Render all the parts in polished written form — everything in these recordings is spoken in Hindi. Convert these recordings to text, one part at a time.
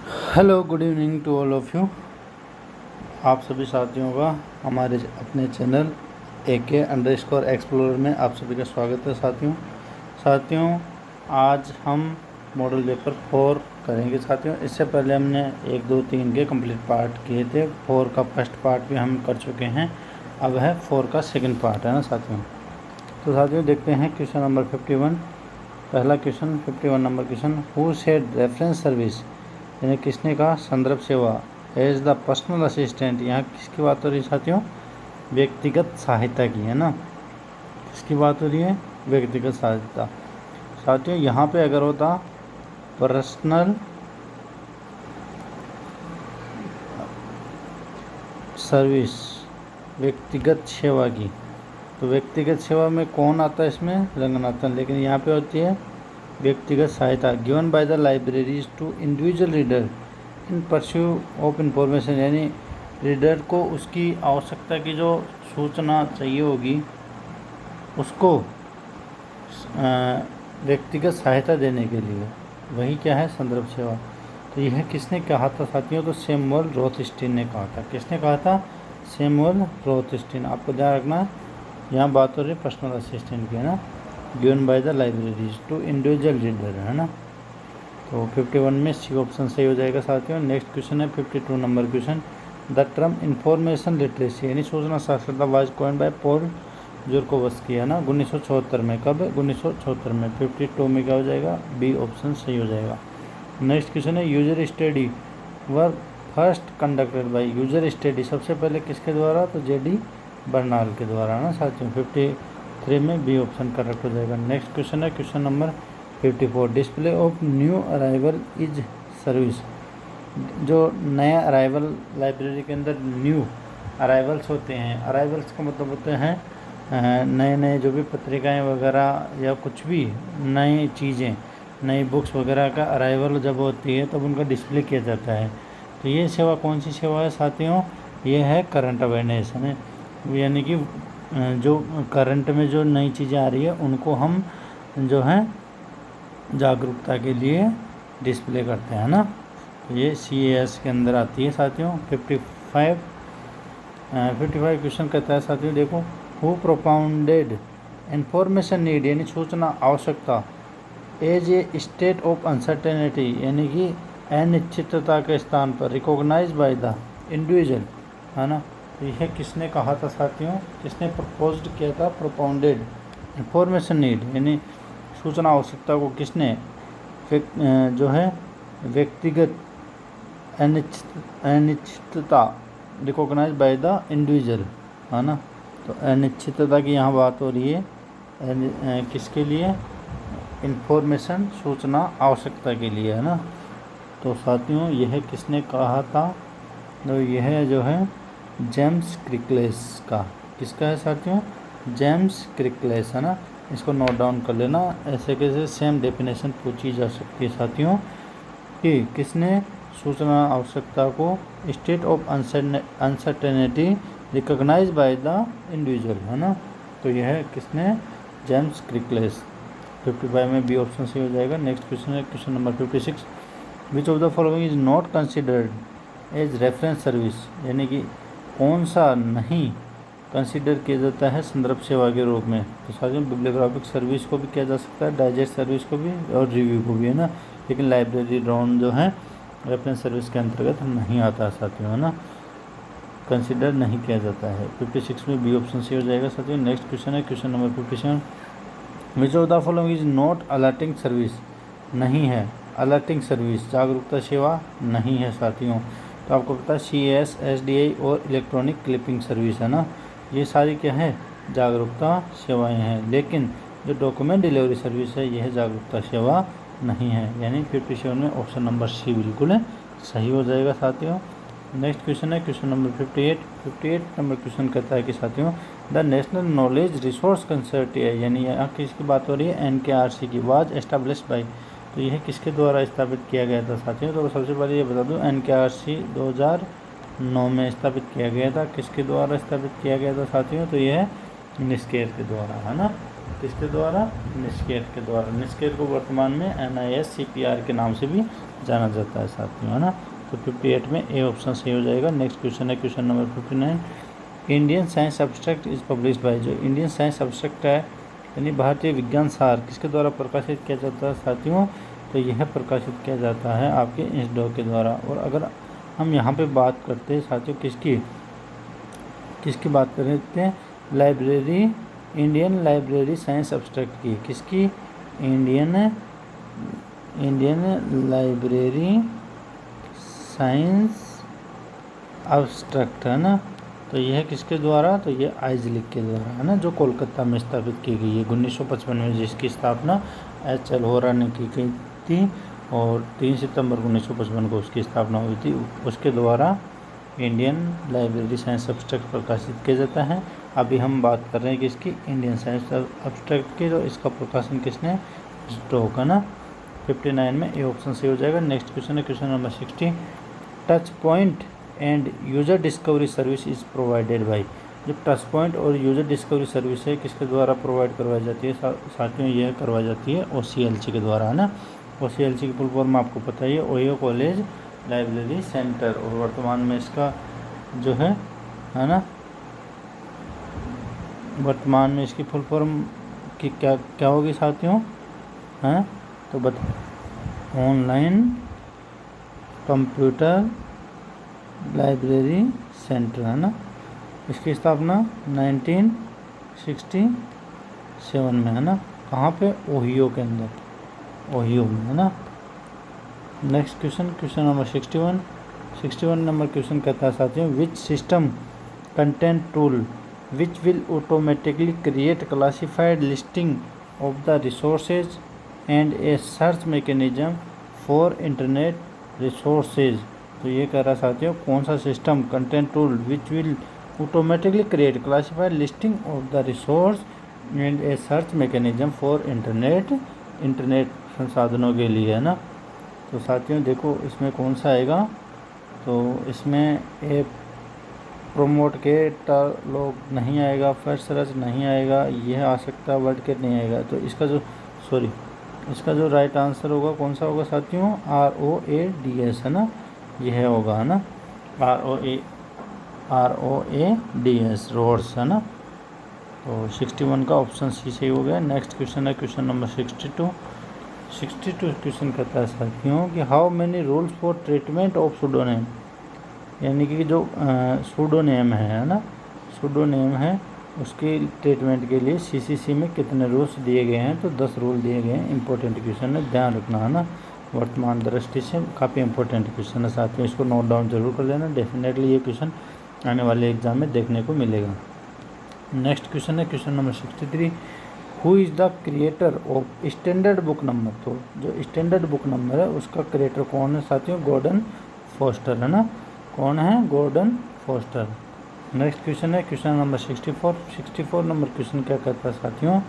Hello, good evening to all of you. आप सभी साथियों का हमारे अपने चैनल AK_Explorer में आप सभी का स्वागत है। साथियों आज हम मॉडल पेपर 4 करेंगे। साथियों इससे पहले हमने 1, 2, 3 के कंप्लीट पार्ट किए थे। 4 का फर्स्ट पार्ट भी हम कर चुके हैं, अब है 4 का सेकंड पार्ट, है ना साथियों। तो साथियों देखते हैं क्वेश्चन नंबर 51। पहला question 51 number question, who said reference service, यानी किसने कहा संदर्भ सेवा, एज द पर्सनल असिस्टेंट। यहाँ किसकी बात हो रही है साथियों? व्यक्तिगत सहायता की, है ना। किसकी बात हो रही है? व्यक्तिगत सहायता। साथियों यहाँ पे अगर होता पर्सनल सर्विस, व्यक्तिगत सेवा की, तो व्यक्तिगत सेवा में कौन आता है? इसमें रंगनाथन। लेकिन यहाँ पे होती है व्यक्तिगत सहायता, given by the libraries to individual reader in pursue of information, यानी रीडर को उसकी आवश्यकता की जो सूचना चाहिए होगी उसको व्यक्तिगत सहायता देने के लिए, वही क्या है? संदर्भ सेवा। तो यह किसने कहा था साथियों? तो सैमुअल रोथस्टीन ने कहा था। किसने कहा था? सैमुअल रोथस्टीन। आपको ध्यान रखना यहाँ बात हो रही है पर्सनल असिस्टेंट की, है ना। Given by the libraries to individual reader, है ना। तो 51 में सी ऑप्शन सही हो जाएगा साथियों। नेक्स्ट क्वेश्चन है 52 number question, the term information literacy यानी सूचना साक्षरता वाज कॉइन्ड बाय पॉल जोरकोवस्की, है ना, 1974 में। कब? 1974 में। 52 में क्या हो जाएगा? बी ऑप्शन सही हो जाएगा। नेक्स्ट क्वेश्चन है user study were first conducted by, user study सबसे पहले किसके द्वारा? तो JD बर्नाल के द्वारा, है ना साथियों। 53 में बी ऑप्शन करेक्ट हो जाएगा। नेक्स्ट क्वेश्चन है question number 54, display of new arrival is service. जो नया अराइवल लाइब्रेरी के अंदर न्यू अराइवल्स होते हैं, अराइवल्स का मतलब होते हैं नए नए जो भी पत्रिकाएं वगैरह या कुछ भी नई चीज़ें, नई बुक्स वगैरह का अराइवल जब होती है तब उनका डिस्प्ले किया जाता है। तो ये सेवा कौन सी सेवा है साथियों? ये है करंट अवेयरनेस, है, यानी कि जो करंट में जो नई चीज़ें आ रही है उनको हम जो है जागरूकता के लिए डिस्प्ले करते हैं ना। तो ये CAS के अंदर आती है साथियों। 55 क्वेश्चन कहता है साथियों, देखो, हु प्रोपाउंडेड इंफॉर्मेशन नीड यानी सूचना आवश्यकता as a state of uncertainty यानी कि अनिश्चितता के स्थान पर, रिकॉग्नाइज बाय द इंडिविजुअल, है ना। तो यह किसने कहा था साथियों? किसने प्रपोज्ड किया था? प्रोपाउंडेड इंफॉर्मेशन नीड यानी सूचना आवश्यकता को किसने जो है व्यक्तिगत अनिश्चितता, रिकॉग्नाइज बाय द इंडिविजुअल, है ना। तो अनिश्चितता की यहाँ बात हो रही है किसके लिए? इंफॉर्मेशन, सूचना आवश्यकता के लिए, है ना। तो साथियों यह किसने कहा था? तो यह जो है जेम्स क्रिकलेस का। किसका है साथियों? जेम्स क्रिकलेस, है ना। इसको नोट डाउन कर लेना, ऐसे कैसे सेम डेफिनेशन पूछी जा सकती है साथियों कि किसने सूचना आवश्यकता को state of uncertainty recognise by the individual, है ना। तो यह किसने? जेम्स क्रिकलेस। 55 में बी ऑप्शन सही हो जाएगा। नेक्स्ट क्वेश्चन है question number 56, which of the following is not considered as reference service, यानी कि कौन सा नहीं कंसिडर किया जाता है संदर्भ सेवा के रूप में? तो साथियों बिब्लियोग्राफिक सर्विस को भी किया जा सकता है, डाइजेस्ट सर्विस को भी और रिव्यू को भी, है ना। लेकिन लाइब्रेरी ड्रोन जो है रेफरेंस सर्विस के अंतर्गत नहीं आता है साथियों, है ना, कंसिडर नहीं किया जाता है। 56 में बी ऑप्शन सही हो जाएगा साथियों। नेक्स्ट क्वेश्चन है question number 57, which of the following is not alerting service, नहीं है अलर्टिंग सर्विस, जागरूकता सेवा नहीं है साथियों। तो आपको पता है CAS, SDI और इलेक्ट्रॉनिक क्लिपिंग सर्विस, है ना, ये सारी क्या है? जागरूकता सेवाएं हैं। लेकिन जो डॉक्यूमेंट डिलीवरी सर्विस है यह जागरूकता सेवा नहीं है, यानी 57 में ऑप्शन नंबर C बिल्कुल सही हो जाएगा साथियों। नेक्स्ट क्वेश्चन है क्वेश्चन नंबर 58 नंबर क्वेश्चन कहता है कि साथियों the national knowledge resource consortium, यानी यहाँ किसकी बात हो रही है? NKRC की, वाज एस्टेब्लिश बाय। तो यह किसके द्वारा स्थापित किया गया था साथियों? तो सबसे पहले ये बता दूँ NKRC 2009 में स्थापित किया गया था। किसके द्वारा स्थापित किया गया था साथियों? तो यह निस्केर के द्वारा, है ना। किसके द्वारा? निस्केर के द्वारा। निस्केर को वर्तमान में NISCPR के नाम से भी जाना जाता है साथियों, है ना। तो 58 में ए ऑप्शन सही हो जाएगा। नेक्स्ट क्वेश्चन है question number 59। Indian science abstract is published by, जो इंडियन साइंस एब्स्ट्रैक्ट है यानी भारतीय विज्ञान सार किसके द्वारा प्रकाशित किया जाता है साथियों? तो यह प्रकाशित किया जाता है आपके INSDOC के द्वारा। और अगर हम यहाँ पे बात करते हैं साथियों किसकी बात करते हैं? Library, Indian library science abstract की। किसकी? इंडियन लाइब्रेरी साइंस एब्स्ट्रैक्ट, है ना। तो यह किसके द्वारा? तो यह आइजलिक के द्वारा, है ना, जो कोलकाता में स्थापित की गई है 1955 में, जिसकी स्थापना HL होरा ने की गई थी और 3 सितंबर 1955 को उसकी स्थापना हुई थी। उसके द्वारा इंडियन लाइब्रेरी साइंस एब्स्ट्रैक्ट प्रकाशित किया जाता है। अभी हम बात कर रहे हैं किसकी? इंडियन साइंस एब्स्ट्रैक्ट की। तो इसका प्रकाशन किसने? स्टोक, है ना। 59 में ए ऑप्शन सही हो जाएगा। नेक्स्ट क्वेश्चन है question number 60। Touch point and user discovery service is provided by, जो टच पॉइंट और यूजर डिस्कवरी सर्विस है किसके द्वारा प्रोवाइड करवाई जाती है साथियों? यह करवाई जाती है OCLC के द्वारा, है ना। OCLC की फुल फॉर्म आपको पता ही है, ओहियो कॉलेज लाइब्रेरी सेंटर। और वर्तमान में इसका जो है ना, वर्तमान में इसकी फुल फॉर्म की क्या होगी साथियों? हैं तो ऑनलाइन कंप्यूटर लाइब्रेरी सेंटर, है ना। इसकी स्थापना 1967 में, है ना। कहाँ पे? ओहियो के अंदर, ओहियो में, है ना। Next question number 61 number question कहता है साथियों, which system content tool which will automatically create classified listing of the resources and A search mechanism for internet resources. तो ये कह रहा साथियों, कौन सा system content tool which will automatically create classified listing of the resource and A search mechanism for internet संसाधनों के लिए, है ना। तो साथियों देखो इसमें कौन सा आएगा? तो इसमें ए प्रोमोट के लोग नहीं आएगा, फर्स्ट सर्च नहीं आएगा, यह आ सकता है, वर्ड के नहीं आएगा। तो इसका जो राइट आंसर होगा कौन सा होगा साथियों? ROADS, है ना, यह होगा, है ना, ROADS रोड्स, है ना। तो 61 का ऑप्शन सी सही हो गया। नेक्स्ट क्वेश्चन है क्वेश्चन नंबर 62 क्वेश्चन कहता है साथियों कि how many rules for treatment of pseudonym, यानी कि जो सूडोनेम है ना, सूडोनेम है उसके ट्रीटमेंट के लिए CCC में कितने रूल्स दिए गए हैं? तो 10 रूल दिए गए हैं। इंपॉर्टेंट क्वेश्चन है, ध्यान रखना, है ना। वर्तमान दृष्टि से काफ़ी इंपॉर्टेंट क्वेश्चन है साथियों, इसको नोट डाउन जरूर कर लेना। डेफिनेटली ये क्वेश्चन आने वाले एग्जाम में देखने को मिलेगा। नेक्स्ट क्वेश्चन है question number 63। Who is the creator of standard book number? तो जो स्टैंडर्ड बुक नंबर है उसका क्रिएटर कौन है साथियों? गॉर्डन फोस्टर, है ना। कौन है? Gordon Foster. नेक्स्ट क्वेश्चन है क्वेश्चन नंबर 64 नंबर क्वेश्चन क्या कहता है साथियों?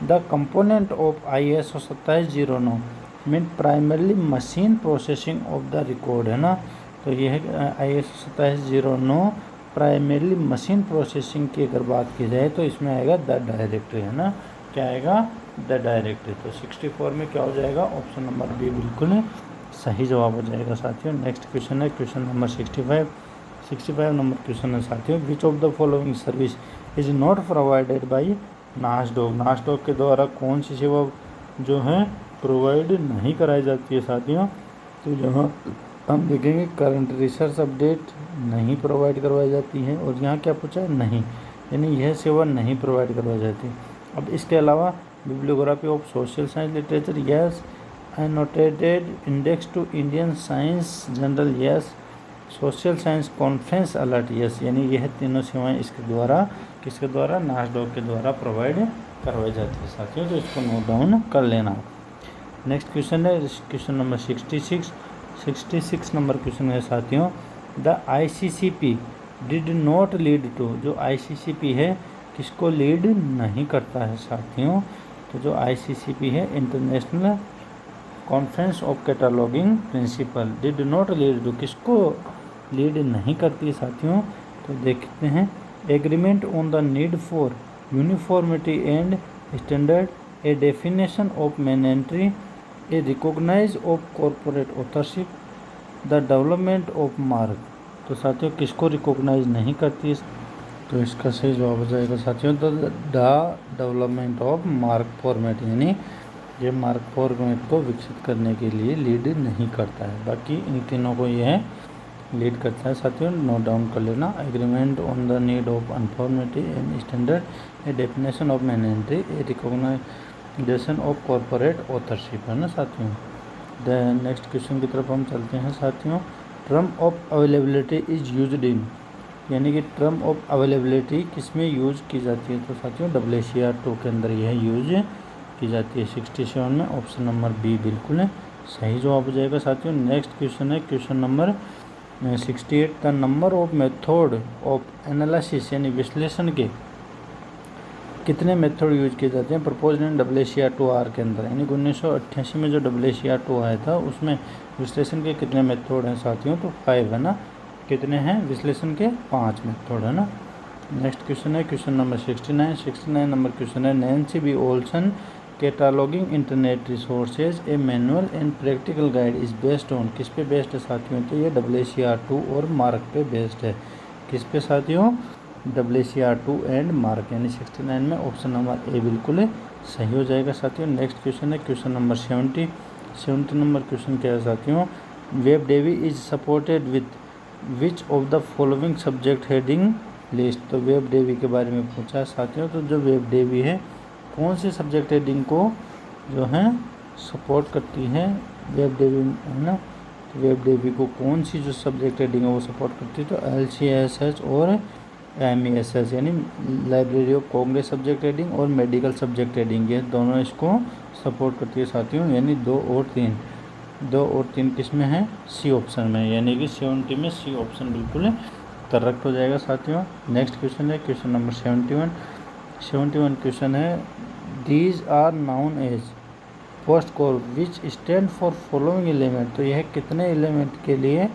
The component of ISO 2709 mean primarily machine processing of the record, है ना। तो यह ISO 2709 प्राइमरली मशीन प्रोसेसिंग की अगर बात की जाए तो इसमें आएगा द डायरेक्टरी, है ना। क्या आएगा? The directory. तो 64 में क्या हो जाएगा? ऑप्शन नंबर बी बिल्कुल सही जवाब हो जाएगा साथियों। नेक्स्ट क्वेश्चन है क्वेश्चन नंबर 65 नंबर क्वेश्चन है साथियों, which of the following service is not provided by NASDAQ के द्वारा कौन सी सेवा जो है प्रोवाइड नहीं कराई जाती है साथियों? तो यहाँ हम देखेंगे करंट रिसर्च अपडेट नहीं प्रोवाइड करवाई जाती है, और यहाँ क्या पूछा है? नहीं, यानी यह सेवा नहीं प्रोवाइड करवाई जाती। अब इसके अलावा bibliography of social science literature, yes. Annotated index to Indian science journal, yes. Social science conference alert, yes. यानी यह तीनों सेवाएं इसके द्वारा किसके द्वारा? नासडॉक के द्वारा प्रोवाइड करवाई जाती है साथियों। तो इसको नोट डाउन कर लेना। नेक्स्ट क्वेश्चन है क्वेश्चन नंबर 66 नंबर क्वेश्चन है साथियों, the ICCP did not lead to, जो ICCP है किसको लीड नहीं करता है साथियों? तो जो ICCP है international conference of cataloguing principle, did not lead to किसको लीड नहीं करती है साथियों? तो देखते हैं, agreement on the need for uniformity and standard, a definition of main entry, a recognise of corporate authorship, the development of MARC. तो साथियों किसको रिकॉग्नाइज नहीं करती है? तो इसका सही जवाब हो जाएगा साथियों the development of mark format, यानी ये मार्क फॉर्मेट को विकसित करने के लिए लीड नहीं करता है। बाकी इन तीनों को यह लीड करता है साथियों, नोट डाउन कर लेना। Agreement on the need of informality and standard, a definition of main entry, a recognization of corporate authorship, है ना साथियों। द नेक्स्ट क्वेश्चन की तरफ हम चलते हैं साथियों। Term of availability is used in, यानी कि टर्म ऑफ अवेलेबिलिटी किस में यूज की जाती है? तो साथियों WCR 2 के अंदर यह यूज की जाती है 67 में। ऑप्शन नंबर बी बिल्कुल सही जवाब हो जाएगा साथियों। नेक्स्ट क्वेश्चन है question number 68। The number of method of analysis, यानी विश्लेषण के कितने मेथड यूज किए जाते हैं प्रपोज्ड इन WCR 2R के अंदर, यानी 1988 में जो WCR 2 आया था उसमें विश्लेषण के कितने मेथड हैं साथियों? तो 5 है ना। कितने हैं विश्लेषण के? 5 मेथड, है ना। नेक्स्ट क्वेश्चन है क्वेश्चन नंबर 69 नंबर क्वेश्चन है। Nancy B Olson cataloging internet resources, a manual and practical guide is based on, किस पे बेस्ड है साथियों? तो ये WCR 2 और मार्क पे बेस्ड है। किस पे साथियों? WCR 2 एंड मार्क, यानी 69 में ऑप्शन नंबर ए बिल्कुल सही हो जाएगा साथियों। नेक्स्ट क्वेश्चन है क्वेश्चन नंबर 70 नंबर क्वेश्चन क्या है साथियों? Web Dewey is supported with which of the following subject heading list. तो वेब डेवी के बारे में पूछा है साथियों। तो जो वेब डेवी है कौन सी सब्जेक्ट हेडिंग को जो है सपोर्ट करती है? वेब डेवी, है ना। तो वेब डेवी को कौन सी जो सब्जेक्ट हेडिंग है वो सपोर्ट करती है? तो LCSH और MESS, यानी library of Congress subject heading और मेडिकल सब्जेक्ट हेडिंग, ये दोनों इसको सपोर्ट करती है साथियों। यानी 2 और 3 किस में है? सी ऑप्शन में, यानी कि 70 में सी ऑप्शन बिल्कुल करेक्ट हो जाएगा साथियों। नेक्स्ट क्वेश्चन है क्वेश्चन नंबर 71 क्वेश्चन है। These are known as post core which stand for following element. तो यह कितने एलिमेंट के लिए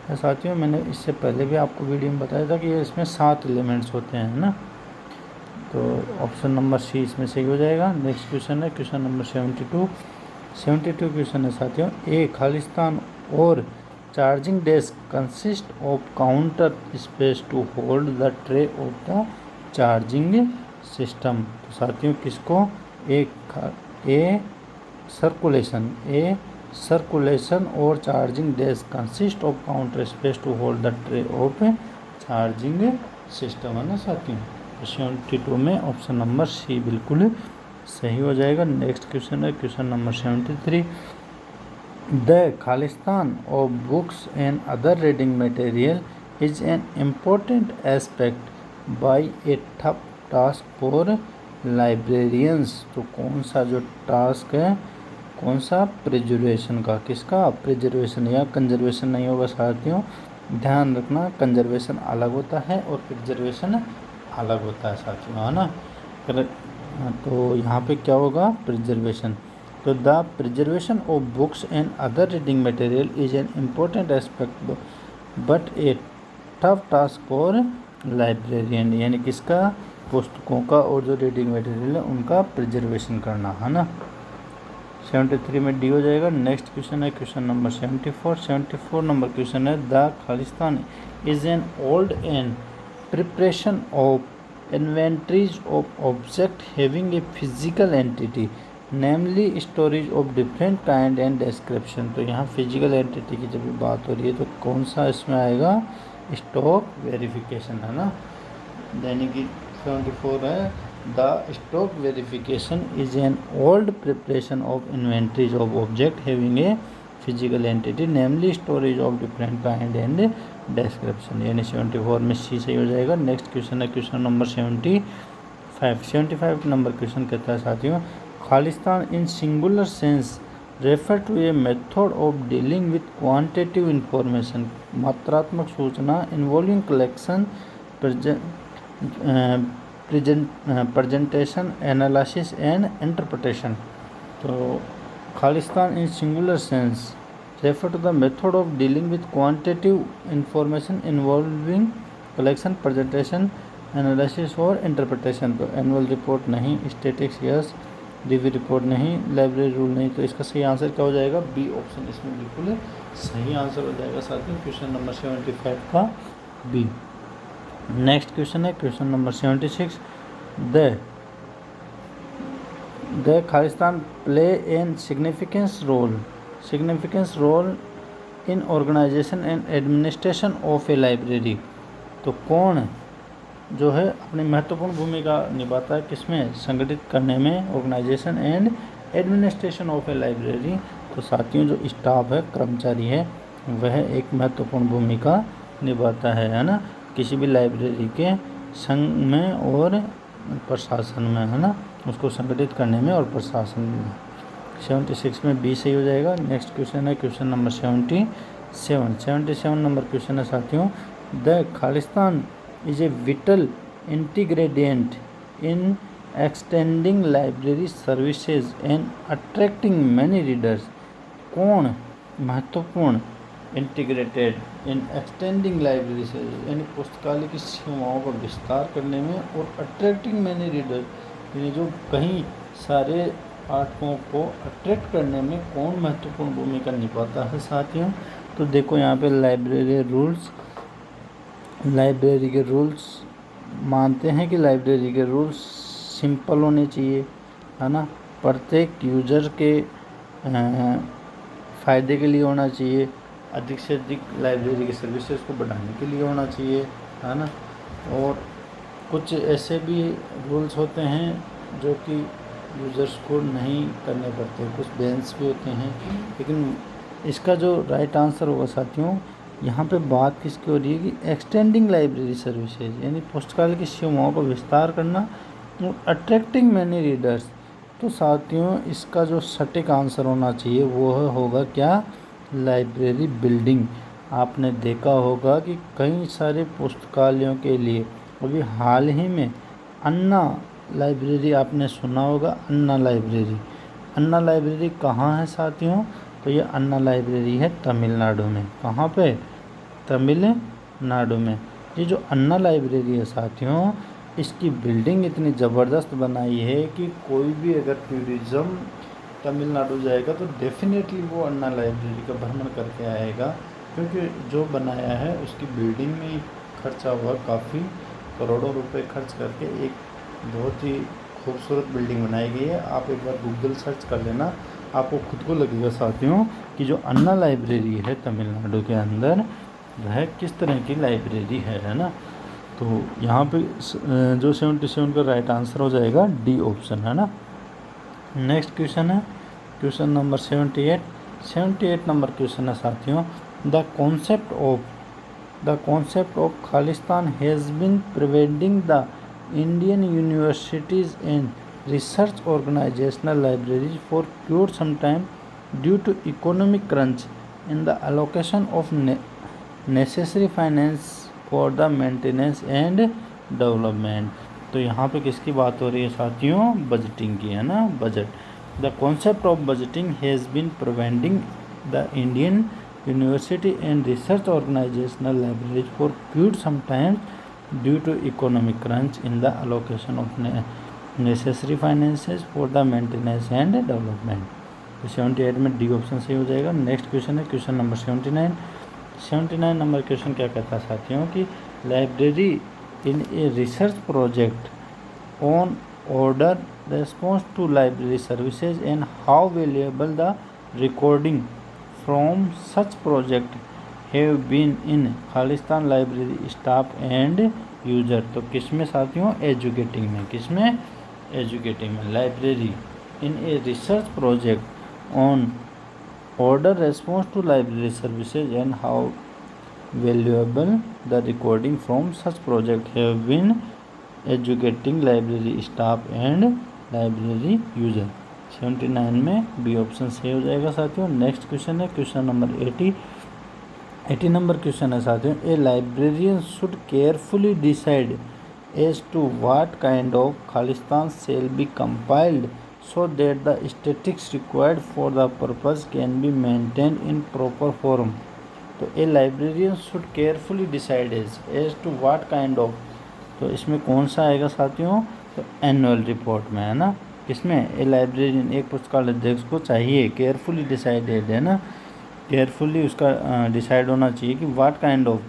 है साथियों? मैंने इससे पहले भी आपको वीडियो में बताया था कि ये इसमें 7 एलिमेंट्स होते हैं ना। तो ऑप्शन नंबर सी इसमें सही हो जाएगा। नेक्स्ट क्वेश्चन है क्वेश्चन नंबर 72 क्वेश्चन है साथियों। ए खालिस्तान और charging desk consist of counter space to hold the tray of the charging system. तो साथियों किसको? ए सर्कुलेशन और charging desk consist of counter space to hold the tray of charging system, है ना साथियों। 72 में ऑप्शन नंबर सी बिल्कुल सही हो जाएगा। नेक्स्ट क्वेश्चन है क्वेश्चन नंबर 73। द खालिस्तान of books and other reading material is an important aspect by a tough task for librarians. तो कौन सा जो टास्क है, कौन सा? प्रिजर्वेशन का। किसका? प्रिजर्वेशन, या कंजर्वेशन नहीं होगा साथियों, ध्यान रखना। कंजर्वेशन अलग होता है और प्रिजर्वेशन अलग होता है साथियों, है ना। तो यहाँ पे क्या होगा? प्रिजर्वेशन। तो the preservation of books and other reading material is an important aspect but A tough task for librarian, यानी किसका? पुस्तकों का और जो रीडिंग मटेरियल है उनका प्रिजर्वेशन करना, है ना। 73 में डी हो जाएगा। नेक्स्ट क्वेश्चन है क्वेश्चन नंबर 74 नंबर क्वेश्चन है। द खालिस्तान is an old and preparation of inventories of object having a physical entity namely storage of different kind and description. तो यहाँ फिजिकल एंटिटी की जब बात हो रही है तो कौन सा इसमें आएगा? स्टॉक वेरिफिकेशन, है ना। यानी कि 74 है। The stock verification is an old preparation of inventories of object having a physical entity namely storage of different kind and description, यानी 74 में सी सही हो जाएगा। नेक्स्ट क्वेश्चन है क्वेश्चन नंबर 75 नंबर क्वेश्चन कहता है साथियों। खालिस्तान in singular sense refer to a method of dealing with quantitative information, मात्रात्मक सूचना involving collection, presentation, analysis and interpretation. तो खालिस्तान in singular sense refer to the method of dealing with quantitative information involving collection, presentation, analysis और इंटरप्रिटेशन। तो एनुअल रिपोर्ट नहीं, स्टैटिक्स यस, रिव्यू रिपोर्ट नहीं, लाइब्रेरी रूल नहीं। तो इसका सही आंसर क्या हो जाएगा? बी ऑप्शन इसमें बिल्कुल सही आंसर हो जाएगा साथियों, क्वेश्चन नंबर 75 का बी। नेक्स्ट क्वेश्चन है क्वेश्चन नंबर 76। द खालिस्तान play an significance role in organisation and administration of a library. तो कौन जो है अपनी महत्वपूर्ण भूमिका निभाता है किसमें? संगठित करने में, organisation and administration of a library. तो साथियों जो स्टाफ है, कर्मचारी है, वह एक महत्वपूर्ण भूमिका निभाता है ना, किसी भी लाइब्रेरी के संघ में और प्रशासन में, है ना, उसको संगठित करने में और प्रशासन में। 76 में बी सही हो जाएगा। नेक्स्ट क्वेश्चन है क्वेश्चन नंबर 77 नंबर क्वेश्चन है साथियों। द खालिस्तान is a vital ingredient in extending library services and attracting many readers. कौन महत्वपूर्ण इंटीग्रेटेड इन एक्सटेंडिंग लाइब्रेरी से, यानी पुस्तकालय की सेवाओं का विस्तार करने में और अट्रैक्टिंग मैनी रीडर, यानी जो कहीं सारे पाठकों को अट्रैक्ट करने में कौन महत्वपूर्ण भूमिका निभाता है साथियों? तो देखो यहाँ पे लाइब्रेरी के रूल्स मानते हैं कि लाइब्रेरी के रूल्स सिंपल होने चाहिए, है ना, प्रत्येक यूजर के फ़ायदे के लिए होना चाहिए, अधिक से अधिक लाइब्रेरी की सर्विसेज को बढ़ाने के लिए होना चाहिए, है ना। और कुछ ऐसे भी रूल्स होते हैं जो कि यूज़र्स को नहीं करने पड़ते, कुछ बैन्स भी होते हैं। लेकिन इसका जो राइट आंसर होगा साथियों, यहाँ पे बात किसकी हो रही है कि एक्सटेंडिंग लाइब्रेरी सर्विसेज, यानी पुस्तकालय की सेवाओं का विस्तार करना और अट्रैक्टिंग मैनी रीडर्स। तो साथियों इसका जो सटीक आंसर होना चाहिए वो होगा क्या? Library building. आपने देखा होगा कि कई सारे पुस्तकालयों के लिए अभी हाल ही में अन्ना लाइब्रेरी, आपने सुना होगा अन्ना लाइब्रेरी कहाँ है साथियों? तो ये अन्ना लाइब्रेरी है तमिलनाडु में। कहाँ पे? तमिलनाडु में। ये जो अन्ना लाइब्रेरी है साथियों, इसकी बिल्डिंग इतनी ज़बरदस्त बनाई है कि कोई भी अगर टूरिज़्म तमिलनाडु जाएगा तो डेफिनेटली वो अन्ना लाइब्रेरी का भ्रमण करके आएगा, क्योंकि जो बनाया है उसकी बिल्डिंग में ही खर्चा हुआ काफ़ी करोड़ों रुपए खर्च करके एक बहुत ही खूबसूरत बिल्डिंग बनाई गई है। आप एक बार गूगल सर्च कर लेना, आपको खुद को लगेगा साथियों कि जो अन्ना लाइब्रेरी है तमिलनाडु के अंदर, वह किस तरह की लाइब्रेरी है ना। तो यहाँ पे जो 77 का राइट आंसर हो जाएगा डी ऑप्शन, है ना। नेक्स्ट क्वेश्चन है क्वेश्चन नंबर 78 नंबर क्वेश्चन है साथियों। द कॉन्सेप्ट ऑफ खालिस्तान has been preventing the Indian universities and research organizational libraries for quite some time due to economic crunch in the allocation of necessary finance for the maintenance and development। तो यहाँ पे किसकी बात हो रही है साथियों? बजटिंग की, है ना, budget. The concept of budgeting has been preventing the Indian university and research organisational libraries for quite some time due to economic crunch in the allocation of necessary finances for the maintenance and development. तो 78 में डी ऑप्शन सही हो जाएगा। नेक्स्ट क्वेश्चन है क्वेश्चन नंबर 79 नंबर क्वेश्चन क्या कहता है साथियों कि library in a research project on order response to library services and how valuable the recording from such project have been in खालिस्तान लाइब्रेरी स्टाफ एंड यूजर। तो किसमें साथियों? एजुकेटिंग में। किसमें? एजुकेटिंग में। Library in a research project on order response to library services and how valuable the recording from such project have been educating library staff and library user. 79 में बी ऑप्शन सही हो जाएगा साथियों। नेक्स्ट क्वेश्चन है क्वेश्चन नंबर 80 नंबर क्वेश्चन है साथियों। ए librarian should carefully decide as to what kind of Khalistan shall be compiled so that the statistics required for the purpose can be maintained in proper form। तो a librarian should carefully decide as to what kind of, तो इसमें कौन सा आएगा साथियों, तो एनुअल रिपोर्ट में, है ना। किसमें, ए लाइब्रेरियन, एक पुस्तकालय अध्यक्ष को चाहिए, केयरफुली डिसाइडेड, है ना, केयरफुली उसका डिसाइड होना चाहिए कि व्हाट काइंड ऑफ,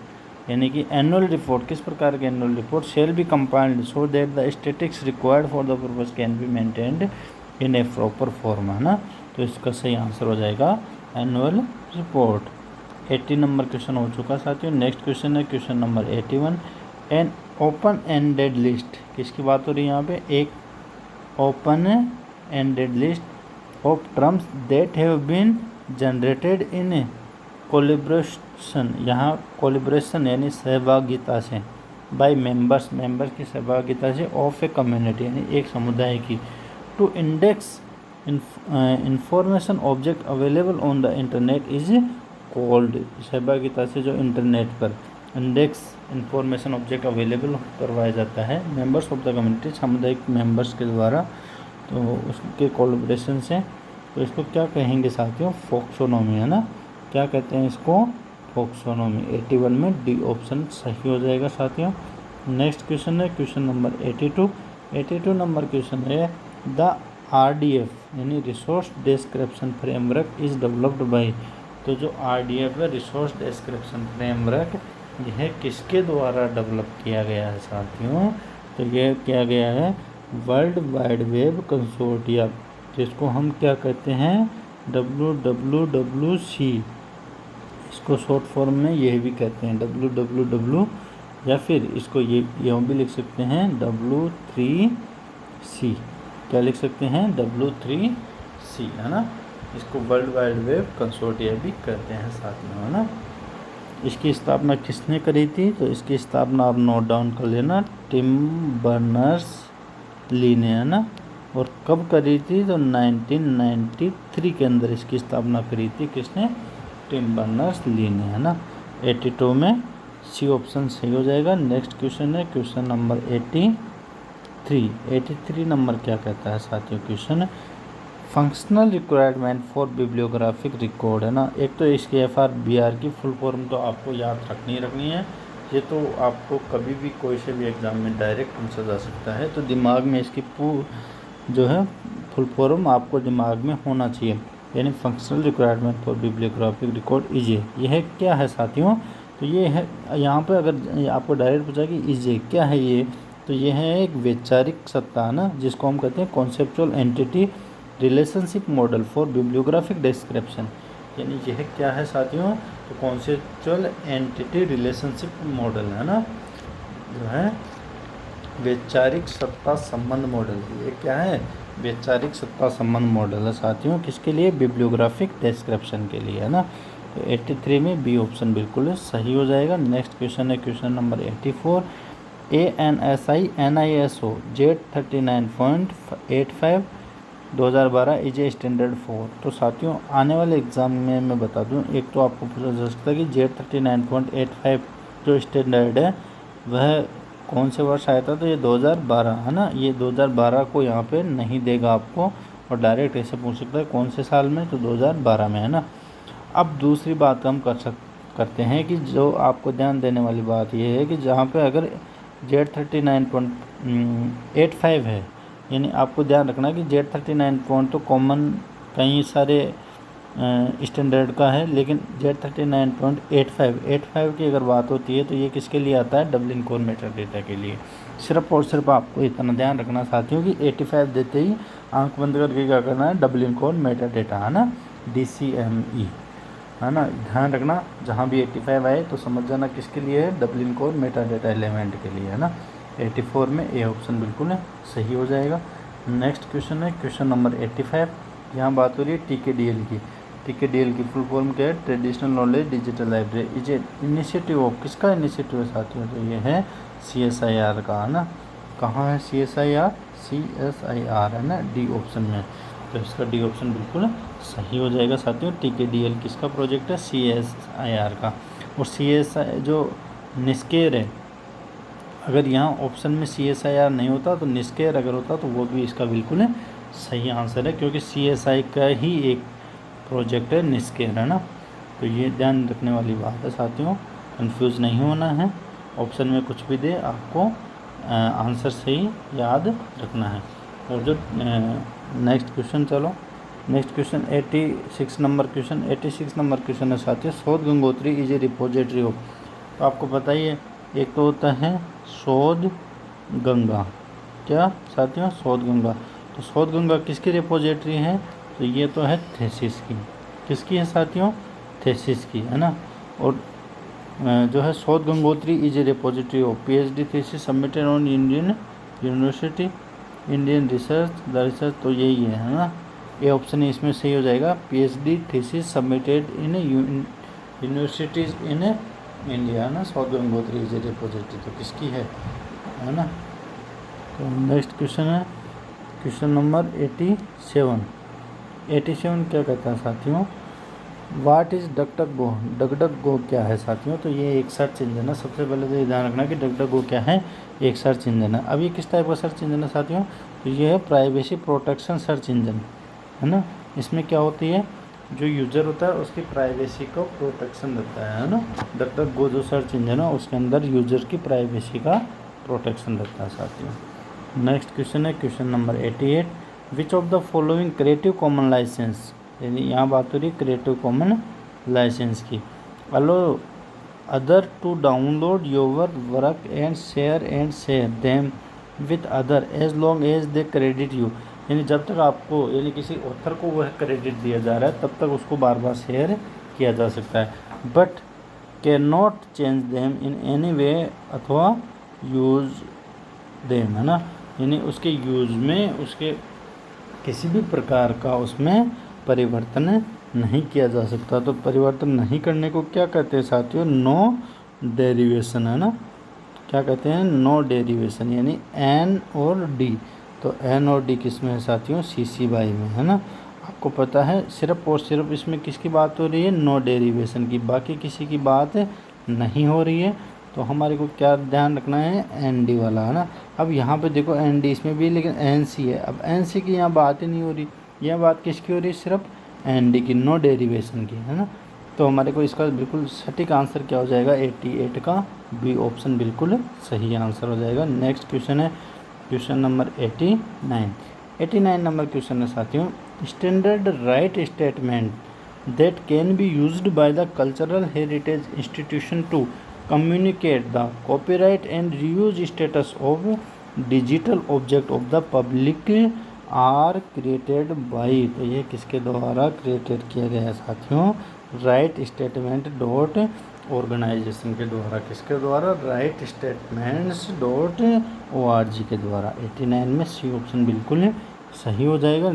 यानी कि एनुअल रिपोर्ट, किस प्रकार के annual report shall be compiled so that the statistics required for the purpose can be maintained in A proper form, है ना। तो इसका सही आंसर हो जाएगा एनुअल रिपोर्ट। 80 नंबर क्वेश्चन हो चुका साथियों। नेक्स्ट क्वेश्चन है question number 81। An open ended list, किसकी बात हो रही है यहाँ पे, एक open ended list of terms that have been generated in collaboration, यहाँ कोलिब्रेशन यानी सहभागिता से, बाय मेंबर्स, मेंबर्स की सहभागिता से, ऑफ ए कम्युनिटी यानी एक समुदाय की, to index information object available on the internet is called, सहभागिता से जो इंटरनेट पर इंडेक्स इंफॉर्मेशन ऑब्जेक्ट अवेलेबल करवाया जाता है मेंबर्स ऑफ द कम्युनिटी, सामुदायिक मेंबर्स के द्वारा, तो उसके कोलैबोरेशन से, तो इसको क्या कहेंगे साथियों, फोक्सोनोमी, है ना। क्या कहते हैं इसको, फोक्सोनोमी। 81 में डी ऑप्शन सही हो जाएगा साथियों। नेक्स्ट क्वेश्चन है क्वेश्चन नंबर 82। 82 नंबर क्वेश्चन है द RDF यानी resource description framework is developed bye, तो जो RDF है रिसोर्स डिस्क्रिप्शन फ्रेमवर्क, यह किसके द्वारा डेवलप किया गया है साथियों, तो यह किया गया है वर्ल्ड वाइड वेब कंसोर्टियम, जिसको हम क्या कहते हैं, WWWC, इसको शॉर्ट फॉर्म में यह भी कहते हैं WWW, या फिर इसको ये हम भी लिख सकते हैं W3C, क्या लिख सकते हैं, W3C, है ना। इसको वर्ल्ड वाइड वेब कंसोर्टियम भी कहते हैं साथियों, है ना। इसकी स्थापना किसने करी थी, तो इसकी स्थापना आप नोट डाउन कर लेना, टिम बर्नर्स ली ने, है ना। और कब करी थी, तो 1993 के अंदर इसकी स्थापना करी थी, किसने, टिम बर्नर्स ली ने, है ना। 82 में सी ऑप्शन सही हो जाएगा। नेक्स्ट क्वेश्चन है क्वेश्चन नंबर 83। 83 नंबर क्या कहता है साथियों, question functional requirement for bibliographic record, है ना। एक तो इसकी FRBR की फुल फॉर्म तो आपको याद रखनी है, ये तो आपको कभी भी कोई से भी एग्ज़ाम में डायरेक्ट पूछा जा सकता है, तो दिमाग में इसकी जो है फुल फॉर्म आपको दिमाग में होना चाहिए, यानी functional requirement for bibliographic record इजे, यह क्या है साथियों, तो ये है, यहाँ पे अगर आपको डायरेक्ट पूछा कि इजे क्या है ये, तो ये है एक वैचारिक सत्ता, है ना, जिसको हम कहते हैं conceptual entity relationship model for bibliographic description, यानी यह क्या है साथियों, तो कॉन्सेप्चुअल एंटिटी रिलेशनशिप मॉडल, है ना, जो है वैचारिक सत्ता संबंध मॉडल, ये क्या है, वैचारिक सत्ता संबंध मॉडल है साथियों, किसके लिए, बिब्लियोग्राफिक डिस्क्रिप्शन के लिए, है ना। तो 83 में बी ऑप्शन बिल्कुल सही हो जाएगा। नेक्स्ट क्वेश्चन है question number 84। ANSI NISO Z39.85 2012 is a standard 4, तो साथियों आने वाले एग्ज़ाम में मैं बता दूं, एक तो आपको पूछा जा सकता है कि Z39.85 जो स्टैंडर्ड है वह कौन से वर्ष आया था, तो ये 2012, है ना। ये 2012 को यहाँ पे नहीं देगा आपको, और डायरेक्ट ऐसे पूछ सकता है कौन से साल में, तो 2012 में, है ना। अब दूसरी बात हम करते हैं कि जो आपको ध्यान देने वाली बात ये है कि जहाँ पे अगर Z39.85 है, यानी आपको ध्यान रखना कि Z39 पॉइंट तो कॉमन कई सारे स्टैंडर्ड का है, लेकिन Z39.85 की अगर बात होती है तो ये किसके लिए आता है, डबलिन कोर मेटा डेटा के लिए। सिर्फ और सिर्फ आपको इतना ध्यान रखना साथियों कि 85 देते ही आंख बंद करके क्या करना है, डबलिन कोर मेटा डेटा, है ना, DCME, है ना। ध्यान रखना जहाँ भी 85 आए तो समझ जाना किसके लिए है, Dublin core Meta data element के लिए, है ना। 84 में ए ऑप्शन बिल्कुल सही हो जाएगा। नेक्स्ट क्वेश्चन है क्वेश्चन नंबर 85। यहाँ बात हो रही है TKDL की। TKDL की फुल फॉर्म क्या है, traditional knowledge digital library, is initiative of, किसका इनिशिएटिव है साथियों, तो ये है CSIR का, है ना। कहाँ है CSIR, है ना, डी ऑप्शन में, तो इसका डी ऑप्शन बिल्कुल सही हो जाएगा साथियों। TKDL किसका प्रोजेक्ट है, CSIR का। और CSI जो निस्केर है, अगर यहाँ ऑप्शन में CSIR नहीं होता तो निस्केर अगर होता तो वो भी इसका बिल्कुल सही आंसर है, क्योंकि CSI का ही एक प्रोजेक्ट है निस्केर, है ना। तो ये ध्यान रखने वाली बात है साथियों, कंफ्यूज नहीं होना है, ऑप्शन में कुछ भी दे आपको आंसर सही याद रखना है। और जो नेक्स्ट क्वेश्चन, चलो next question 86 number question. 86 number question है साथियों, शोध Gangotri is a repository of. तो आपको बताइए, एक तो होता है शोध गंगा, क्या साथियों, शोध गंगा। तो शोध गंगा किसकी रिपोजिटरी है, तो ये तो है थीसिस की। किसकी है साथियों, थीसिस की, है ना। और जो है शोध Gangotri is a repository of PhD thesis submitted on Indian university Indian research the research. तो यही है ना, ये ऑप्शन इसमें सही हो जाएगा। PhD thesis submitted in universities in India, है ना। शोध गंगोत्री इज ए रिपोजिटरी तो किसकी है ना। तो नेक्स्ट क्वेश्चन है क्वेश्चन नंबर 87। 87 क्या कहता है साथियों, वाट इज़ डकडकगो। डकडकगो क्या है साथियों, तो ये एक सर्च इंजन है। सबसे पहले तो ये ध्यान रखना कि डकडकगो क्या है, एक सर्च इंजन है। अब ये किस टाइप का सर्च इंजन है साथियों, तो ये है प्राइवेसी प्रोटेक्शन सर्च इंजन, है ना। इसमें क्या होती है, जो यूज़र होता है उसकी प्राइवेसी को प्रोटेक्शन देता है ना। डकडकगो जो सर्च इंजन है उसके अंदर यूज़र की प्राइवेसी का प्रोटेक्शन रहता है साथियों। नेक्स्ट क्वेश्चन है question number 88, which of the following creative common licence, यानी यहाँ बात हो रही है क्रिएटिव कॉमन लाइसेंस की। Allow other to download your work and share them with other as long as they credit you. यानी जब तक आपको, यानी किसी ऑथर को वह क्रेडिट दिया जा रहा है तब तक उसको बार बार शेयर किया जा सकता है, but can not change them in any way अथवा यूज देम, है ना। यानी उसके यूज में उसके किसी भी प्रकार का उसमें परिवर्तन नहीं किया जा सकता। तो परिवर्तन नहीं करने को क्या कहते हैं साथियों, नो डेरिवेशन, है ना। क्या कहते हैं, नो डेरिवेशन, यानी एन और डी। तो एन और डी किस में है साथियों, CC BY में, है ना। आपको पता है सिर्फ और सिर्फ इसमें किसकी बात हो रही है, नो डेरिवेशन की, बाकी किसी की बात नहीं हो रही है। तो हमारे को क्या ध्यान रखना है, ND वाला, है ना। अब यहाँ पे देखो ND इसमें भी, लेकिन NC है। अब NC की यहाँ बात ही नहीं हो रही, यह बात किसकी हो रही है, सिर्फ ND की, नो डेरिवेशन की, है ना। तो हमारे को इसका बिल्कुल सटीक आंसर क्या हो जाएगा, 88 का B ऑप्शन बिल्कुल सही आंसर हो जाएगा। नेक्स्ट क्वेश्चन है क्वेश्चन नंबर 89। 89 नंबर क्वेश्चन है साथियों, standard right statement that can be used by the cultural heritage institution to communicate the copyright and reuse status of digital object of the public are created by। तो ये किसके द्वारा क्रिएटेड किया गया है साथियों, राइट स्टेटमेंट डॉट ऑर्गेनाइजेशन के द्वारा। किसके द्वारा, राइट स्टेटमेंट्स डॉट ORG के द्वारा। 89 में C ऑप्शन बिल्कुल सही हो जाएगा।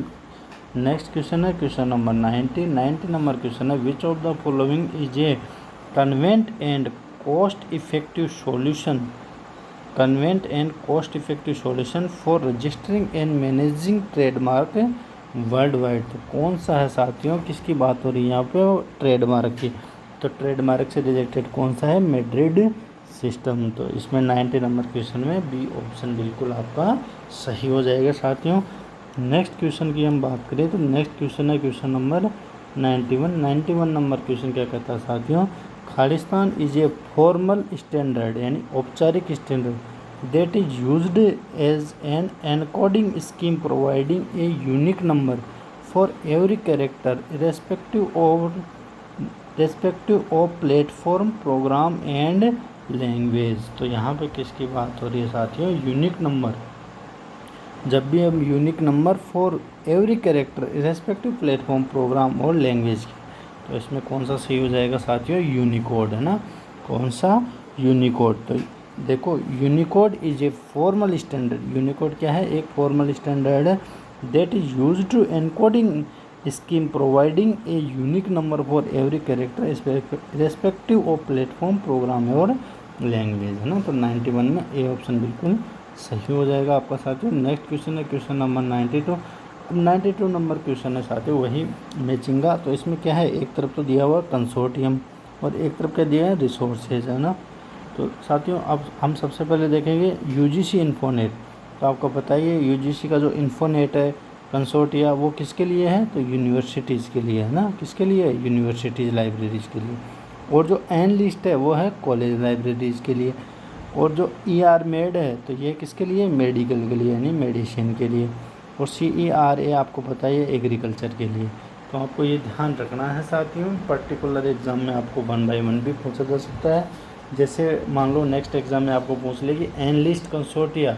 नेक्स्ट क्वेश्चन है क्वेश्चन नंबर 90। 90 नंबर क्वेश्चन है, विच of the following is a convent and cost effective solution for registering and managing trademark worldwide। तो कौन सा है साथियों, किसकी बात हो रही है यहाँ पे, ट्रेडमार्क की। तो ट्रेडमार्क से रिलेटेड कौन सा है, मैड्रिड सिस्टम। तो इसमें 90 नंबर क्वेश्चन में B ऑप्शन बिल्कुल आपका सही हो जाएगा साथियों। नेक्स्ट क्वेश्चन की हम बात करें तो नेक्स्ट क्वेश्चन है क्वेश्चन नंबर 91। 91 नंबर क्वेश्चन क्या कहता है साथियों, खालिस्तान इज ए फॉर्मल स्टैंडर्ड, यानी औपचारिक standard that is used as an encoding scheme providing a unique number for every character respective of platform program and language. तो यहाँ पे किसकी बात हो रही है साथियों, यूनिक नंबर। जब भी हम unique number for every character respective platform program और लैंग्वेज की, तो इसमें कौन सा सही हो जाएगा साथियों, यूनिकोड, है ना। कौन सा, यूनिकोड। तो देखो Unicode is a formal standard. Unicode क्या है, एक फॉर्मल स्टैंडर्ड है that is used to encoding scheme providing a unique number for every character respective of platform program और लैंग्वेज, है ना। तो 91 में A ऑप्शन बिल्कुल सही हो जाएगा आपका साथियों। नेक्स्ट क्वेश्चन है क्वेश्चन नंबर 92। 92 नंबर क्वेश्चन है साथियों वही मैचिंगा। तो इसमें क्या है, एक तरफ तो दिया हुआ कंसोर्टियम और एक तरफ क्या दिया है, रिसोर्सेज, है ना। तो साथियों अब हम सबसे पहले देखेंगे UGC इन्फोनेट। तो आपको पता ही है UGC का जो इन्फोनेट है कंसोर्टिया वो किसके लिए है, तो यूनिवर्सिटीज़ के लिए, है ना। किसके लिए, यूनिवर्सिटीज़ लाइब्रेरीज़ के लिए। और जो एन लिस्ट है वो है कॉलेज लाइब्रेरीज़ के लिए। और जो ER मेड है तो ये किसके लिए, मेडिकल के लिए यानी मेडिसिन के लिए। और CERA आपको पता है एग्रीकल्चर के लिए। तो आपको ये ध्यान रखना है साथियों, पर्टिकुलर एग्ज़ाम में आपको 1 बाय 1 भी पूछा जा सकता है। जैसे मान लो नेक्स्ट एग्ज़ाम में आपको पूछ ले कि एनलिस्ट कंसोर्टिया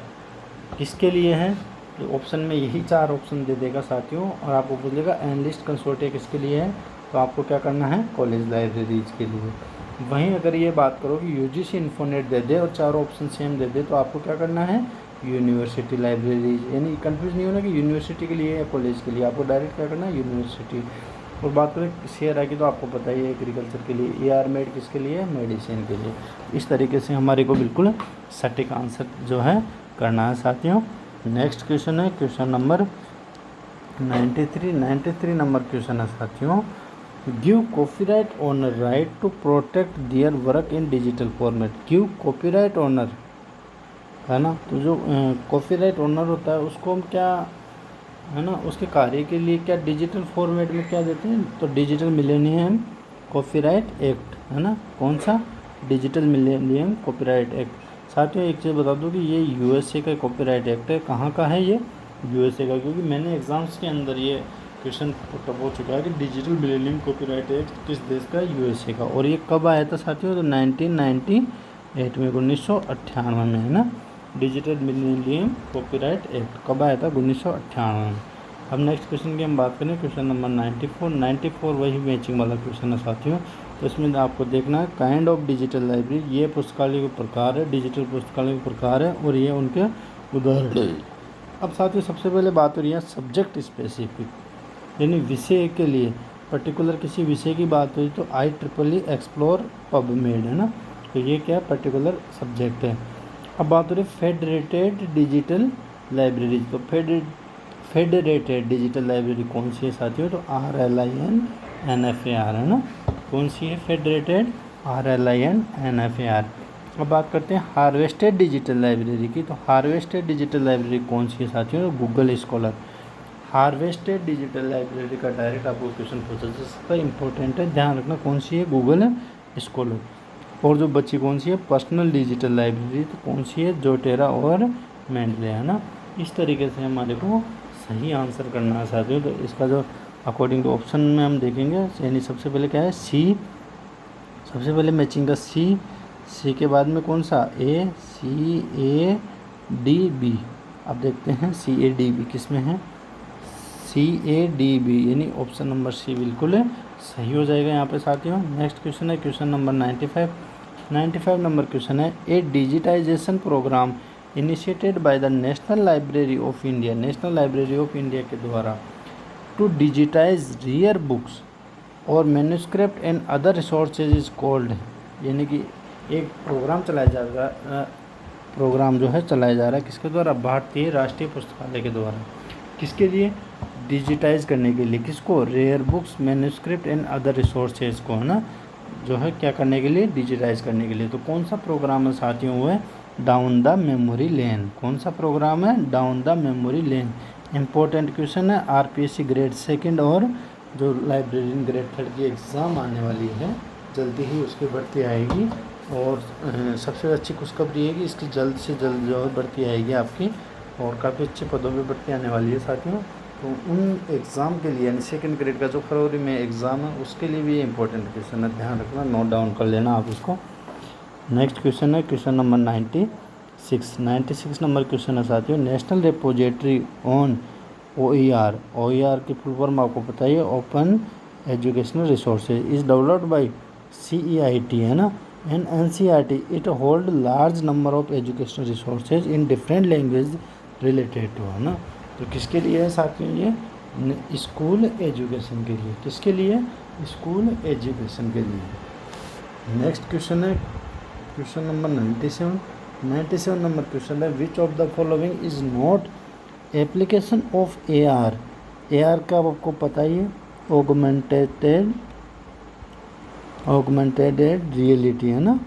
किसके लिए है, तो ऑप्शन में यही 4 ऑप्शन दे देगा साथियों, और आपको पूछ लेगा एनलिस्ट कंसोर्टिया किसके लिए है, तो आपको क्या करना है, कॉलेज लाइब्रेरीज के लिए। वहीं अगर ये बात करो कि UGC इन्फोनेट दे दे और 4 ऑप्शन सेम दे दे, तो आपको क्या करना है, यूनिवर्सिटी लाइब्रेरीज, यानी कंफ्यूज नहीं होना कि यूनिवर्सिटी के लिए या कॉलेज के लिए, आपको डायरेक्ट क्या करना है, यूनिवर्सिटी। और बात करें CRI की तो आपको पता ही है एग्रीकल्चर के लिए, ER मेड किसके लिए, मेडिसिन के लिए। इस तरीके से हमारे को बिल्कुल सटीक आंसर जो है करना है साथियों। नेक्स्ट क्वेश्चन है क्वेश्चन नंबर 93 नंबर क्वेश्चन है साथियों। Give copyright owner right to protect their work in digital format. Give copyright owner है ना, तो जो कॉपीराइट ओनर होता है उसको हम क्या है ना, उसके कार्य के लिए क्या डिजिटल फॉर्मेट में क्या देते हैं, तो डिजिटल मिलेनियम कॉपीराइट एक्ट है ना, कौन सा, डिजिटल मिलेनियम कॉपीराइट एक्ट। साथियों एक चीज़ बता दूं कि ये USA का कॉपीराइट एक्ट है। कहाँ का है ये, USA का, क्योंकि मैंने एग्ज़ाम्स के अंदर ये क्वेश्चन पुटअप हो चुका है कि डिजिटल मिलेनियम कॉपीराइट एक्ट किस देश का, USA का। और ये कब आया था साथियों, तो 1998 में, 1998 में है ना, डिजिटल मिलेनियम कॉपीराइट एक्ट कब आया था, 1998 में। अब नेक्स्ट क्वेश्चन की हम बात करें, क्वेश्चन नंबर 94 वही मैचिंग वाला क्वेश्चन है साथियों। तो इसमें आपको देखना है काइंड ऑफ डिजिटल लाइब्रेरी, ये पुस्तकालय के प्रकार है, डिजिटल पुस्तकालय के प्रकार है, और ये उनके उदाहरण। अब साथियों सबसे पहले बात हो रही है सब्जेक्ट स्पेसिफिक, यानी विषय के लिए, पर्टिकुलर किसी विषय की बात हुई तो IEEE एक्सप्लोर पबमेड है ना, तो ये क्या पर्टिकुलर सब्जेक्ट है। अब बात हो रही फेडरेटेड डिजिटल लाइब्रेरी, तो फेडरेटेड डिजिटल लाइब्रेरी कौन सी है साथियों, तो RLINFAR है ना, कौन सी है, फेडरेटेड RLINFAR। अब बात करते हैं हार्वेस्टेड डिजिटल लाइब्रेरी की, तो हार्वेस्टेड डिजिटल लाइब्रेरी कौन सी है साथियों, तो Google scholar. Harvested digital library का डायरेक्ट आपको क्वेश्चन पूछा जा सकता है, इंपॉर्टेंट है, ध्यान रखना कौन सी है, गूगल स्कॉलर। और जो बच्ची कौन सी है, पर्सनल डिजिटल लाइब्रेरी, तो कौन सी है, जोटेरा और मेंडले है ना। इस तरीके से हमारे को सही आंसर करना है साथियों। तो इसका जो अकॉर्डिंग टू ऑप्शन में हम देखेंगे, यानी सबसे पहले क्या है, सी, सबसे पहले मैचिंग का सी के बाद में कौन सा, CADB। अब देखते हैं CADB किस में है, CADB, यानी ऑप्शन नंबर C बिल्कुल सही हो जाएगा यहाँ पे साथियों। नेक्स्ट क्वेश्चन है क्वेश्चन नंबर 95 नंबर क्वेश्चन है, a digitization program initiated by the national library of India, national library of India के द्वारा, टू डिजिटाइज रियर बुक्स और manuscript and other resources is called, यानी कि एक प्रोग्राम चलाया जा रहा है, प्रोग्राम जो है चलाया जा रहा है किसके द्वारा, भारतीय राष्ट्रीय पुस्तकालय के द्वारा। किसके लिए, डिजिटाइज करने के लिए, किसको, rare books, manuscript and other resources को है ना, जो है क्या करने के लिए, डिजिटाइज करने के लिए। तो कौन सा प्रोग्राम है साथियों, वो है डाउन द मेमोरी लेन। कौन सा प्रोग्राम है, down the memory lane. Important question है, RPSC ग्रेड 2 और जो लाइब्रेरियन ग्रेड 3 की एग्ज़ाम आने वाली है, जल्दी ही उसकी भर्ती आएगी। और सबसे अच्छी खुशखबरी है कि इसकी जल्द से जल्द जो है भर्ती आएगी आपकी, और काफ़ी अच्छे पदों पे भर्ती आने वाली है साथियों। तो उन एग्ज़ाम के लिए, यानी 2nd ग्रेड का जो फरवरी में एग्ज़ाम है उसके लिए भी इंपॉर्टेंट क्वेश्चन है, ध्यान रखना, नोट डाउन कर लेना आप इसको। नेक्स्ट क्वेश्चन है क्वेश्चन नंबर 96 नंबर क्वेश्चन है साथियों, नेशनल रिपोजिटरी ऑन OER की फुल फॉर्म आपको पता है, open educational resources, is developed by CEIT है ना and NCERT। It hold large number of educational resources in different language related to है ना, तो किसके लिए है साथियों, ये स्कूल एजुकेशन के लिए, किसके लिए, स्कूल एजुकेशन के लिए। नेक्स्ट क्वेश्चन है क्वेश्चन नंबर 97 नंबर क्वेश्चन है, विच of the following is not application of AR का आपको पता ही है, ऑगमेंटेड रियलिटी है ना,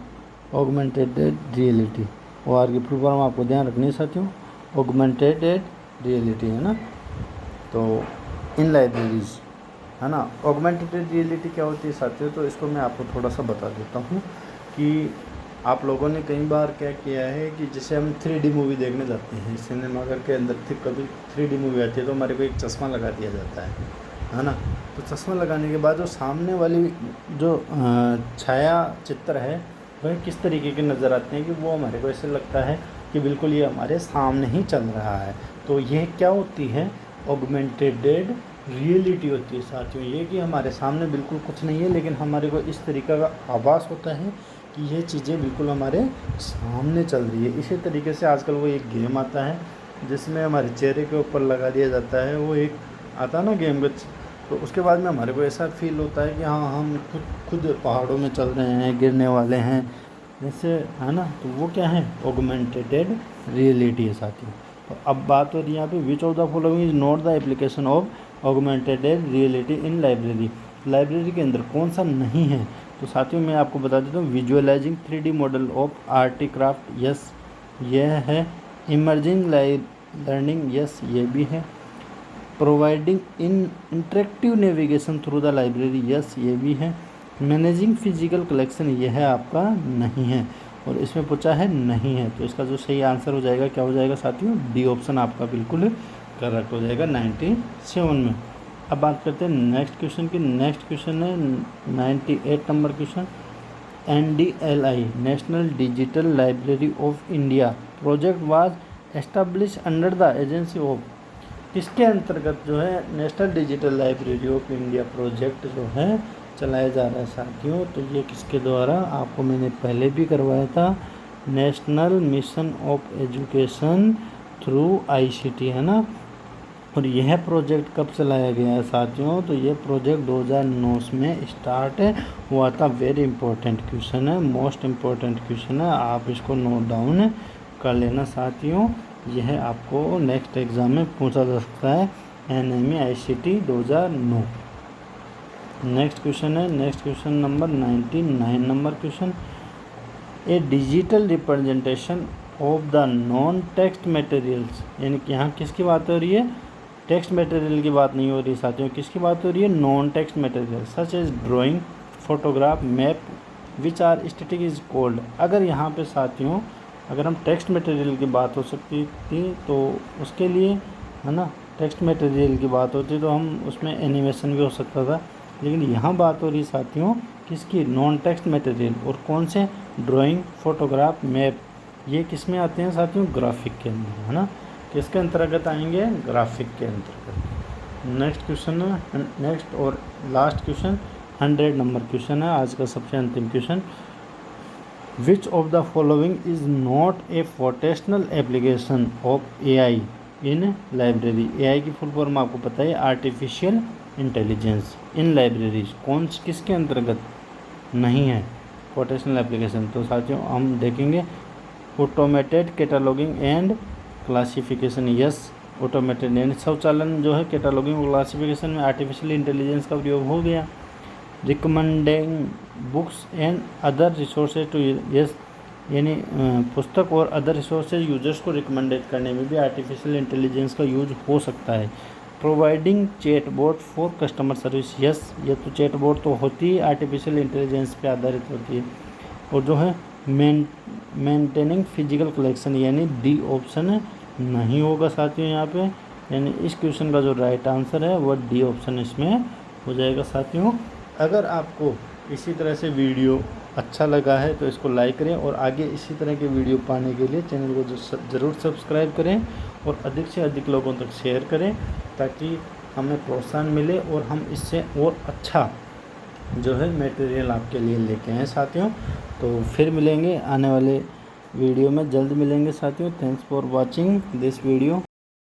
ऑगमेंटेड रियलिटी, OR की फुल फॉर्म आपको ध्यान रखनी है साथियों, ऑगमेंटेड रियलिटी है ना। तो इन लाइब्रेरीज है ना, ऑगमेंटेड रियलिटी क्या होती है साथियों, तो इसको मैं आपको थोड़ा सा बता देता हूँ कि आप लोगों ने कई बार क्या किया है कि जैसे हम 3D मूवी देखने जाते हैं सिनेमाघर के अंदर, कभी 3D मूवी आती है तो हमारे को एक चश्मा लगा दिया जाता है ना। तो चश्मा लगाने के बाद जो सामने वाली जो छाया चित्र है वह किस तरीके के नज़र आते हैं कि वो हमारे को ऐसे लगता है कि बिल्कुल ये हमारे सामने ही चल रहा है। तो यह क्या होती है, ऑगमेंटेड रियलिटी होती है साथियों। ये कि हमारे सामने बिल्कुल कुछ नहीं है लेकिन हमारे को इस तरीक़े का आभास होता है कि ये चीज़ें बिल्कुल हमारे सामने चल रही है। इसी तरीके से आजकल वो एक गेम आता है जिसमें हमारे चेहरे के ऊपर लगा दिया जाता है, वो एक आता ना गेम का, तो उसके बाद में हमारे को ऐसा फील होता है कि हाँ हम खुद पहाड़ों में चल रहे हैं, गिरने वाले हैं जैसे, है ना। तो वो क्या है, ऑगमेंटेड रियलिटी है साथियों। तो अब बात हो रही है यहाँ पे, विच of the following is not the application of augmented reality in library. Library के अंदर कौन सा नहीं है, तो साथियों मैं आपको बता देता हूँ, visualizing 3D model of artcraft, yes यह है। इमर्जिंग लर्निंग, यस ये भी है। Providing interactive navigation through the library, yes ये भी है। मैनेजिंग फिजिकल कलेक्शन, यह है आपका नहीं है, और इसमें पूछा है नहीं है, तो इसका जो सही आंसर हो जाएगा क्या हो जाएगा साथियों, डी ऑप्शन आपका बिल्कुल करेक्ट हो जाएगा 97 में। अब बात करते हैं नेक्स्ट क्वेश्चन की। नेक्स्ट क्वेश्चन है 98 number question. NDLI national digital library of India project was establish under the agency of, किसके अंतर्गत जो है national digital library of India project जो है चलाया जा रहा है साथियों। तो ये किसके द्वारा, आपको मैंने पहले भी करवाया था, national mission of education through ICT, है ना। और यह प्रोजेक्ट कब चलाया गया है साथियों, तो ये प्रोजेक्ट 2009 में स्टार्ट हुआ था। वेरी इंपॉर्टेंट क्वेश्चन है, मोस्ट इम्पॉर्टेंट क्वेश्चन है, आप इसको नोट डाउन कर लेना साथियों। यह आपको नेक्स्ट एग्ज़ाम में पूछा जा सकता है, NME ICT 2009। नेक्स्ट क्वेश्चन है, next question number 99 number question. A digital representation of the non text materials, यानी कि यहाँ किसकी बात हो रही है, टेक्स्ट मटेरियल की बात नहीं हो रही साथियों, किसकी बात हो रही है, non text material such as drawing, photograph, map, which are static is called. अगर यहाँ पे साथियों अगर हम टेक्स्ट मटेरियल की बात हो सकती थी तो उसके लिए, है ना, टेक्स्ट मटेरियल की बात होती तो हम उसमें एनिमेशन भी हो सकता था, लेकिन यहाँ बात हो रही साथियों किसकी, नॉन टेक्स्ट मटेरियल, और कौन से, ड्राइंग, फोटोग्राफ, मैप, ये किस में आते हैं साथियों, ग्राफिक के अंदर, है ना। किसके अंतर्गत आएंगे, ग्राफिक के अंतर्गत। नेक्स्ट क्वेश्चन है, नेक्स्ट और लास्ट क्वेश्चन 100 नंबर क्वेश्चन है, आज का सबसे अंतिम question. Which of the following is not a potential application of AI in library. AI की फुल फॉर्म आपको पता है, आर्टिफिशियल इंटेलिजेंस इन लाइब्रेरीज, कौन किसके अंतर्गत नहीं है पोटेंशियल एप्लीकेशन। तो साथियों हम देखेंगे, automated cataloguing and classification, yes automated, यानी स्वचालन जो है कैटलॉगिंग और क्लासिफिकेशन में आर्टिफिशियल इंटेलिजेंस का प्रयोग हो गया। Recommending books and other resources to, yes यानी पुस्तक और अदर रिसोर्सेज यूजर्स को रिकमेंडेड करने में भी आर्टिफिशियल इंटेलिजेंस का यूज हो सकता है। Providing chatbot for customer service, yes ये तो चैटबॉट तो होती है, आर्टिफिशियल इंटेलिजेंस पे आधारित होती है। और जो है मेंटेनिंग फिजिकल कलेक्शन, यानी डी ऑप्शन नहीं होगा साथियों यहाँ पे, यानी इस क्वेश्चन का जो राइट आंसर है वो डी ऑप्शन इसमें हो जाएगा साथियों। अगर आपको इसी तरह से वीडियो अच्छा लगा है तो इसको लाइक करें, और आगे इसी तरह के वीडियो पाने के लिए चैनल को ज़रूर सब्सक्राइब करें और अधिक से अधिक लोगों तक शेयर करें, ताकि हमें प्रोत्साहन मिले और हम इससे और अच्छा जो है मटेरियल आपके लिए लेके आए साथियों। तो फिर मिलेंगे आने वाले वीडियो में, जल्द मिलेंगे साथियों। Thanks for watching this video.